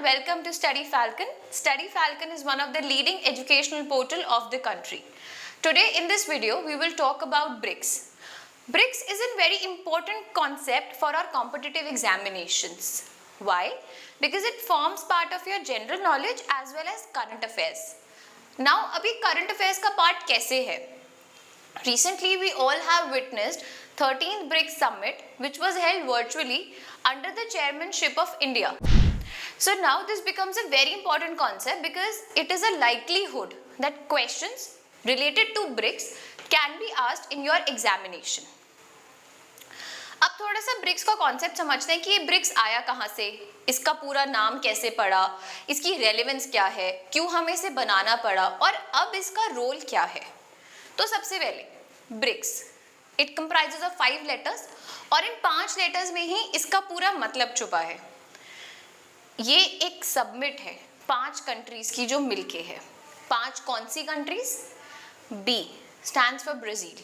welcome to Study Falcon. Study Falcon is one of the leading educational portal of the country. Today in this video, we will talk about BRICS. BRICS is a very important concept for our competitive examinations. Why? Because it forms part of your general knowledge as well as current affairs. Now, अभी current affairs का part कैसे है? Recently, we all have witnessed 13th BRICS Summit, which was held virtually under the chairmanship of India. So now this becomes a very important concept because it is a likelihood that questions related to BRICS can be asked in your examination. अब थोड़ा सा BRICS का concept समझते हैं कि ये BRICS आया कहाँ से, इसका पूरा नाम कैसे पड़ा, इसकी रेलेवेंस क्या है, क्यों हमें इसे बनाना पड़ा और अब इसका रोल क्या है. तो सबसे पहले BRICS it comprises of 5 letters और इन 5 लेटर्स में ही इसका पूरा मतलब छुपा है. ये एक सबमिट है 5 कंट्रीज की जो मिलके है. 5 कौन सी countries? B stands for Brazil,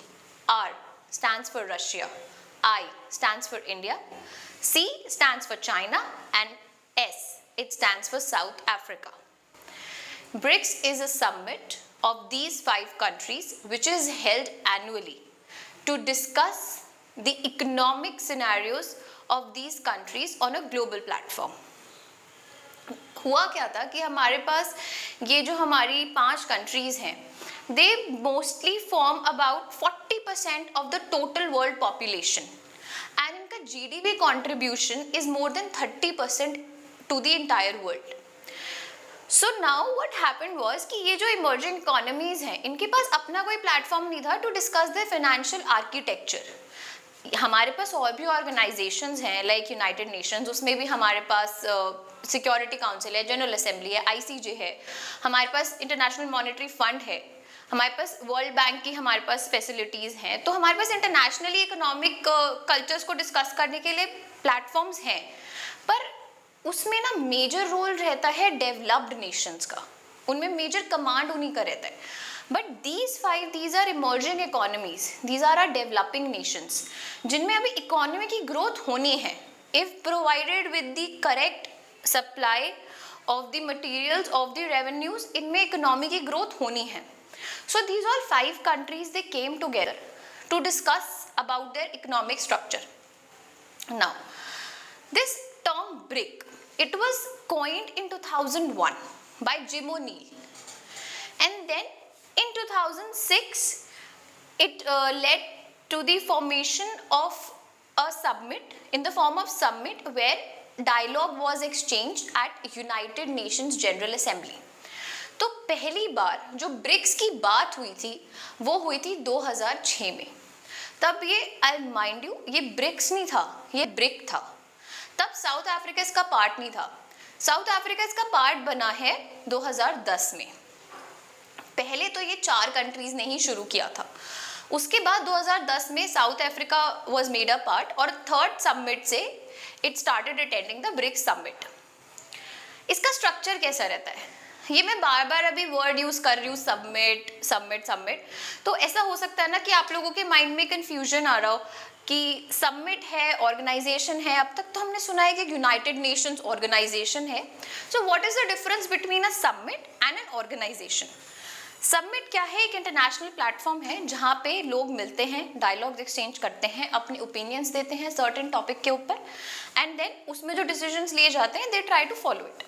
R stands for Russia, I stands for India, C stands for China and S it stands for South Africa. BRICS is a summit of these 5 countries which is held annually to discuss the economic scenarios of these countries on a global platform. हुआ क्या था कि हमारे पास ये जो हमारी 5 countries हैं, they mostly form about 40% of the total world population and इनका GDP contribution is more than 30% to the entire world. So now what happened was कि ये जो emerging economies हैं, इनके पास अपना कोई प्लेटफॉर्म नहीं था to discuss their financial architecture. हमारे पास और भी ऑर्गेनाइजेशंस हैं लाइक यूनाइटेड नेशंस, उसमें भी हमारे पास सिक्योरिटी काउंसिल है, जनरल असेंबली है, ICJ है, हमारे पास इंटरनेशनल मॉनेटरी फंड है, हमारे पास वर्ल्ड बैंक की हमारे पास फैसिलिटीज़ हैं. तो हमारे पास इंटरनेशनली इकोनॉमिक कल्चर्स को डिस्कस करने के लिए प्लेटफॉर्म्स हैं, पर उसमें ना मेजर रोल रहता है डेवलप्ड नेशंस का, उनमें मेजर कमांड उन्हीं का रहता है. But these 5, these are emerging economies, these are our developing nations, जिनमें अभी इकोनॉमी की ग्रोथ होनी है if provided with the correct supply of the materials of the revenues, इनमें इकोनॉमी की ग्रोथ होनी है. So these all 5 countries they came together to discuss about their economic structure. Now, this term BRIC, it was coined in 2001 by Jim O'Neill, and then in 2006 it led to the formation of a summit in the form of summit where dialogue was exchanged at United Nations General Assembly. तो पहली बार जो BRICS की बात हुई थी वो हुई थी 2006 में. तब ये आई माइंड यू ये ब्रिक्स नहीं था, ये ब्रिक था. तब साउथ अफ्रीका इसका पार्ट नहीं था. साउथ अफ्रीका इसका पार्ट बना है 2010 में. पहले तो ये 4 कंट्रीज ने ही शुरू किया था. उसके बाद 2010 में South Africa was made a part और 3rd समिट से it started attending the BRICS summit. इसका स्ट्रक्चर कैसा रहता है, ये मैं बार बार अभी वर्ड यूज कर रही हूँ, सबमिट सबमिट सबमिट. तो ऐसा हो सकता है ना कि आप लोगों के माइंड में कंफ्यूजन आ रहा हो कि सबमिट है, ऑर्गेनाइजेशन है. अब तक तो हमने सुना है कि यूनाइटेड नेशंस ऑर्गेनाइजेशन है. So what is the difference between a summit and an organisation? Summit क्या है? एक इंटरनेशनल प्लेटफॉर्म है जहाँ पे लोग मिलते हैं, डायलॉग्स एक्सचेंज करते हैं, अपने ओपिनियंस देते हैं सर्टेन टॉपिक के ऊपर, एंड देन उसमें जो डिसीजंस लिए जाते हैं they try to follow it.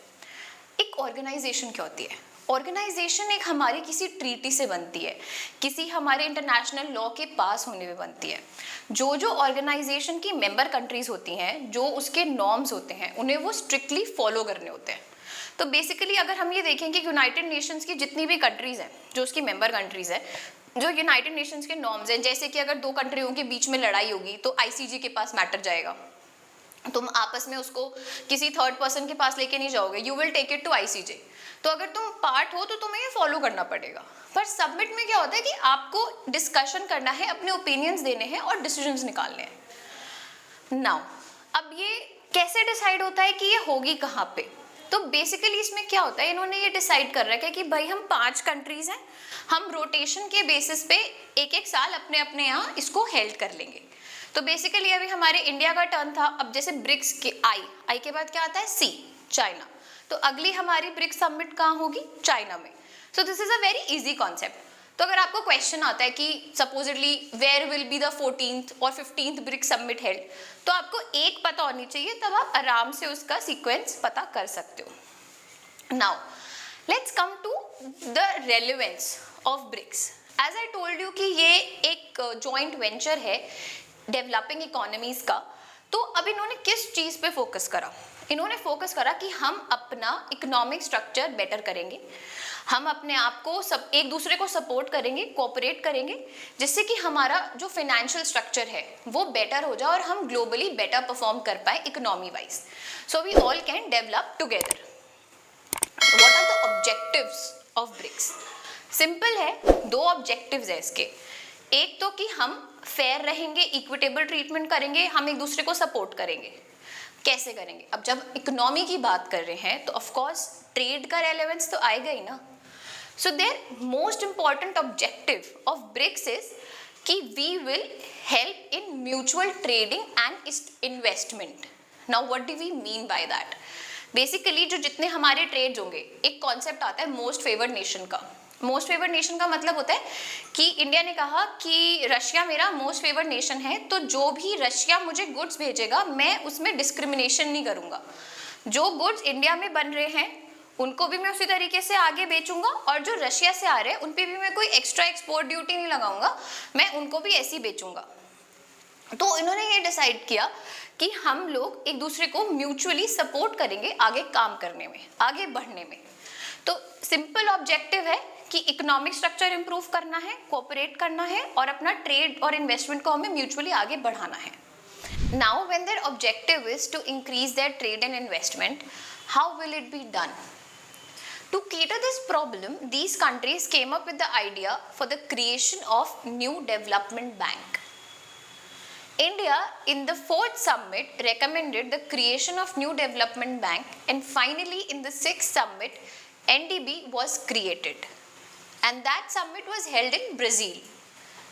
एक ऑर्गेनाइजेशन क्या होती है? ऑर्गेनाइजेशन एक हमारी किसी ट्रीटी से बनती है, किसी हमारे इंटरनेशनल लॉ के पास होने में बनती है. जो जो ऑर्गेनाइजेशन की मेंबर कंट्रीज होती हैं, जो उसके नॉर्म्स होते हैं, उन्हें वो स्ट्रिक्टली फॉलो करने होते हैं. तो बेसिकली अगर हम ये देखें कि यूनाइटेड नेशंस की जितनी भी कंट्रीज हैं, जो उसकी मेंबर कंट्रीज हैं, जो यूनाइटेड नेशंस के नॉर्म्स हैं, जैसे कि अगर 2 कंट्रियों के बीच में लड़ाई होगी तो ICJ के पास मैटर जाएगा. तुम आपस में उसको किसी 3rd पर्सन के पास लेके नहीं जाओगे, you will take it to ICJ. तो अगर तुम पार्ट हो तो तुम्हें ये फॉलो करना पड़ेगा. पर सबमिट में क्या होता है कि आपको डिस्कशन करना है, अपने ओपिनियंस देने हैं और डिसीजंस निकालने हैं. नाउ अब ये कैसे डिसाइड होता है कि ये होगी कहाँ पे? तो बेसिकली इसमें क्या होता है, इन्होंने ये डिसाइड कर रखा है कि भाई हम 5 कंट्रीज हैं, हम रोटेशन के बेसिस पे एक साल अपने अपने यहाँ इसको हेल्ड कर लेंगे. तो बेसिकली अभी हमारे इंडिया का टर्न था. अब जैसे ब्रिक्स के आई के बाद क्या आता है? C, China. तो अगली हमारी ब्रिक्स समिट कहाँ होगी? चाइना में। So this is a very easy concept. तो अगर आपको क्वेश्चन आता है कि supposedly where will be the 14th और 15th ब्रिक्स समिट हेल्ड, तो आपको एक पता होनी चाहिए, तब आप आराम से उसका सीक्वेंस पता कर सकते हो। Now let's come to the relevance of BRICS. As I told you कि ये एक जॉइंट वेंचर है डेवलपिंग इकोनॉमीज का। तो अब इन्होंने किस चीज पे फोकस करा? इन्होंने फोकस करा कि हम अपना इकोनॉमिक स्ट्रक्चर बेटर करेंगे, हम अपने आप को सब एक दूसरे को सपोर्ट करेंगे, कोऑपरेट करेंगे, जिससे कि हमारा जो फाइनेंशियल स्ट्रक्चर है वो बेटर हो जाए और हम ग्लोबली बेटर परफॉर्म कर पाए economy wise, so we all can develop together. What are the objectives of BRICS? Simple है, दो ऑब्जेक्टिव्स है इसके। एक तो कि हम फेयर रहेंगे, इक्विटेबल ट्रीटमेंट करेंगे, हम एक दूसरे को सपोर्ट करेंगे। कैसे करेंगे? अब जब इकोनॉमी की बात कर रहे हैं तो ऑफ कोर्स ट्रेड का रेलेवेंस तो आएगा ही ना। So their most important objective of BRICS is कि we will help in mutual trading and investment. Now what do we mean by that? Basically जो जितने हमारे ट्रेड्स होंगे, एक कॉन्सेप्ट आता है मोस्ट फेवर्ड नेशन का। मोस्ट फेवर्ड नेशन का मतलब होता है कि इंडिया ने कहा कि रशिया मेरा मोस्ट फेवर्ड नेशन है, तो जो भी रशिया मुझे गुड्स भेजेगा मैं उसमें डिस्क्रिमिनेशन नहीं करूंगा। जो गुड्स इंडिया में बन रहे हैं उनको भी मैं उसी तरीके से आगे बेचूंगा, और जो रशिया से आ रहे हैं उन पे भी मैं कोई एक्स्ट्रा एक्सपोर्ट ड्यूटी नहीं लगाऊंगा, मैं उनको भी ऐसे ही बेचूंगा। तो इन्होंने ये डिसाइड किया कि हम लोग एक दूसरे को म्यूचुअली सपोर्ट करेंगे आगे काम करने में, आगे बढ़ने में। तो सिंपल ऑब्जेक्टिव है कि इकोनॉमिक स्ट्रक्चर इंप्रूव करना है, कोऑपरेट करना है और अपना ट्रेड और इन्वेस्टमेंट को हमें म्यूचुअली आगे बढ़ाना है। Now when their objective is to increase their trade and investment, how will it be done? To cater this problem, these countries came up with the idea for the creation of new development bank. India in the 4th summit recommended the creation of new development bank, and finally in the 6th summit NDB was created, and that summit was held in Brazil.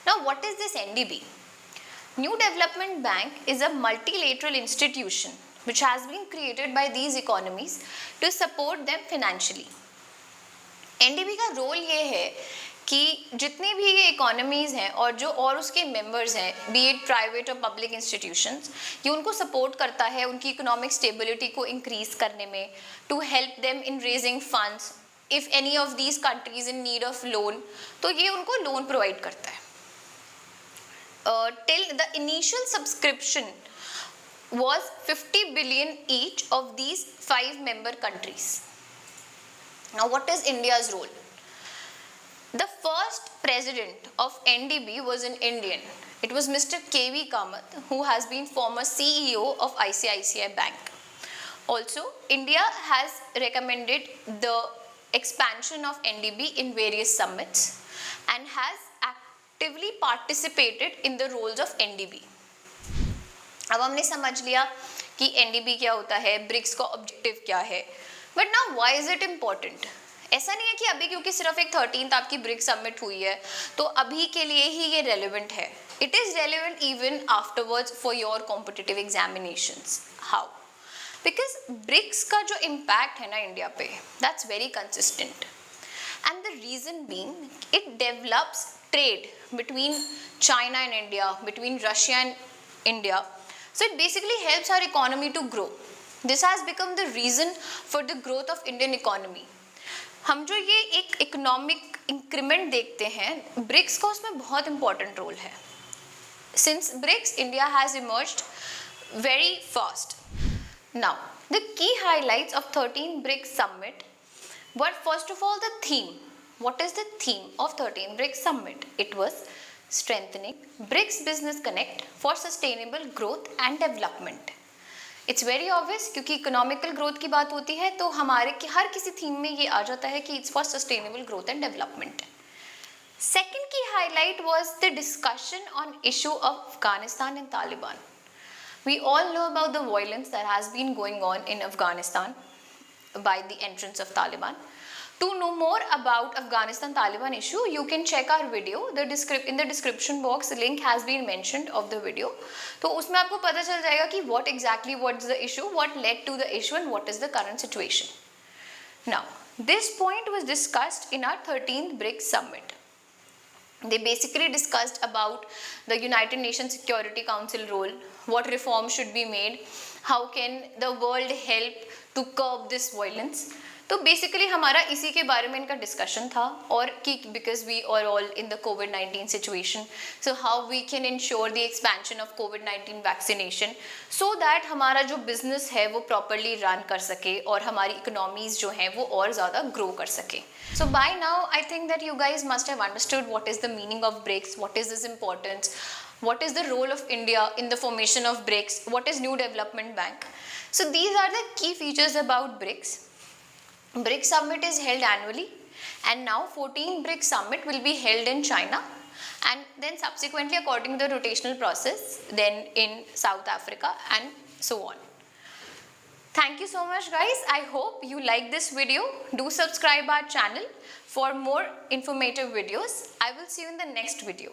Now what is this NDB? New Development Bank is a multilateral institution which has been created by these economies to support them financially. NDB का role ये है कि जितनी भी ये economies हैं और जो और उसके मेंबर्स हैं, बी इट प्राइवेट और पब्लिक इंस्टीट्यूशंस, ये उनको सपोर्ट करता है उनकी इकोनॉमिक स्टेबिलिटी को इंक्रीज करने में, to help them in raising funds if any of these countries in need of loan, तो ये उनको लोन प्रोवाइड करता है। Till the initial subscription was 50 billion each of these 5 member countries. Now what is India's role? The first president of NDB was an Indian. It was Mr. K.V. Kamath, who has been former CEO of ICICI Bank. Also, India has recommended the expansion of NDB in various summits and has actively participated in the roles of NDB. अब हमने समझ लिया कि NDB क्या होता है, BRICS का objective क्या है, but now why is it important? ऐसा नहीं है कि अभी क्योंकि सिर्फ एक 13th आपकी ब्रिक्स समिट हुई है तो अभी के लिए ही ये रेलेवेंट है। It is relevant even afterwards for your competitive examinations. How? Because BRICS का जो इम्पैक्ट है ना इंडिया पे, that's very consistent, and the reason being it develops trade between China and India, between Russia and India. So it basically helps our economy to grow. This has become the reason for the growth of Indian economy. हम जो ये एक economic increment देखते हैं, BRICS का उसमें बहुत important role है. Since BRICS, India has emerged very fast. Now, the key highlights of 13th BRICS Summit were first of all the theme. What is the theme of 13th BRICS Summit? It was strengthening BRICS business connect for sustainable growth and development. It's very obvious क्योंकि economical growth की बात होती है तो हमारे हर किसी theme में ये आ जाता है कि it's for sustainable growth and development. Second key highlight was the discussion on issue of Afghanistan and Taliban. We all know about the violence that has been going on in Afghanistan by the entrance of Taliban. To know more about Afghanistan-Taliban issue, you can check our video. In the description box, link has been mentioned of the video. तो उसमें आपको पता चल जाएगा कि what is the issue, what led to the issue, and what is the current situation. Now, this point was discussed in our 13th BRICS Summit. They basically discussed about the United Nations Security Council role, what reforms should be made, how can the world help to curb this violence. तो basically हमारा इसी के बारे में इनका discussion था, और कि because we are all in the covid situation, so how we can ensure the expansion of covid vaccination so that हमारा जो बिजनेस है वो प्रॉपरली रन कर सके और हमारी इकोनॉमीज जो हैं वो और ज़्यादा ग्रो कर सके. So by now I think that you guys must have understood what is the meaning of BRICS, what is its importance, what is the role of India in the formation of BRICS, what is New Development Bank. So these are the key features about BRICS. BRICS Summit is held annually, and now 14th BRICS Summit will be held in China, and then subsequently according to the rotational process then in South Africa and so on. Thank you so much guys. I hope you like this video. Do subscribe our channel for more informative videos. I will see you in the next video.